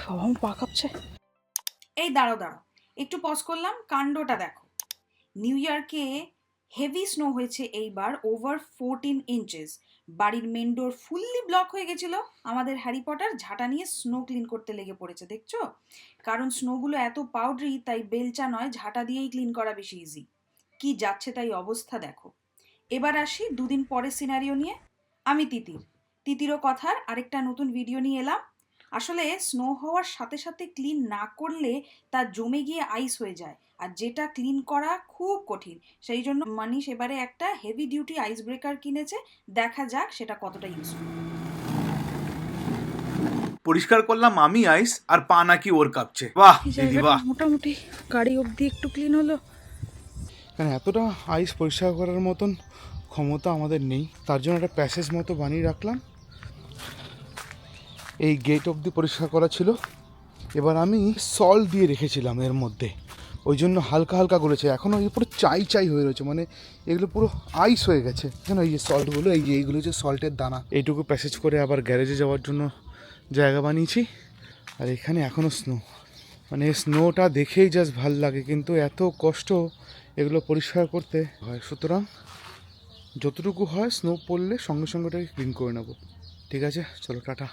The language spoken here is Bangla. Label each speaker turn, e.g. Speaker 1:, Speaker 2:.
Speaker 1: বাবা আমার পা কাঁপছে।
Speaker 2: এই দাঁড়াও দাঁড়াও, একটু পজ করলাম, কাণ্ডটা দেখো। নিউ ইয়র্কে হেভি স্নো হয়েছে এইবার, ওভার 14 ইঞ্চেস। বাড়ির মেন ডোর ফুললি ব্লক হয়ে গেছিল। আমাদের হ্যারি পটার ঝাঁটা নিয়ে স্নো ক্লিন করতে লেগে পড়েছে, দেখছো? কারণ স্নোগুলো এত পাউডারি, তাই বেলচা নয়, ঝাঁটা দিয়েই ক্লিন করা বেশি ইজি। কি যাচ্ছে তাই অবস্থা দেখো। এবার আসি দুদিন পরের সিনারিও নিয়ে। আমি তিতিরও কথার আরেকটা নতুন ভিডিও নিয়ে এলাম। আসলে স্নো হওয়ার সাথে সাথে ক্লিন না করলে তা জমে গিয়ে আইস হয়ে যায়, আর যেটা ক্লিন করা খুব কঠিন। সেই জন্য মানিশ এবারে একটা হেভি ডিউটি আইস ব্রেকার কিনেছে। দেখা যাক সেটা কতটা ইউজফুল।
Speaker 3: পরিষ্কার করলাম আমি আইস, আর পা নাকি ওর কাঁপছে। বাহ
Speaker 1: এই
Speaker 3: দিদি
Speaker 1: জায়গাটা
Speaker 3: বাহ।
Speaker 1: মোটামুটি গাড়ি অবধি একটু ক্লিন হলো।
Speaker 4: কারণ এতটা আইস পরিষ্কার করার মতন ক্ষমতা আমাদের নেই, তার জন্য একটা প্যাসেজ মতো বানিয়ে রাখলাম। এই গেট অবধি পরিষ্কার করা ছিল। এবার আমি সল্ট দিয়ে রেখেছিলাম এর মধ্যে, ওই জন্য হালকা হালকা করেছে। এখনও এই পুরো চাই চাই হয়ে রয়েছে, মানে এগুলো পুরো আইস হয়ে গেছে। কেন এই যে সল্টগুলো, এই যে এইগুলো হচ্ছে সল্টের দানা। এইটুকু প্যাসেজ করে আবার গ্যারেজে যাওয়ার জন্য জায়গা বানিয়েছি। আর এখানে এখনও স্নো, মানে স্নোটা দেখেই জাস্ট ভাল লাগে, কিন্তু এত কষ্ট এগুলো পরিষ্কার করতে হয়। সুতরাং যতটুকু হয় স্নো পড়লে সঙ্গে সঙ্গে ওটাকে ক্লিন করে নেবো। ঠিক আছে, চলো টাটা।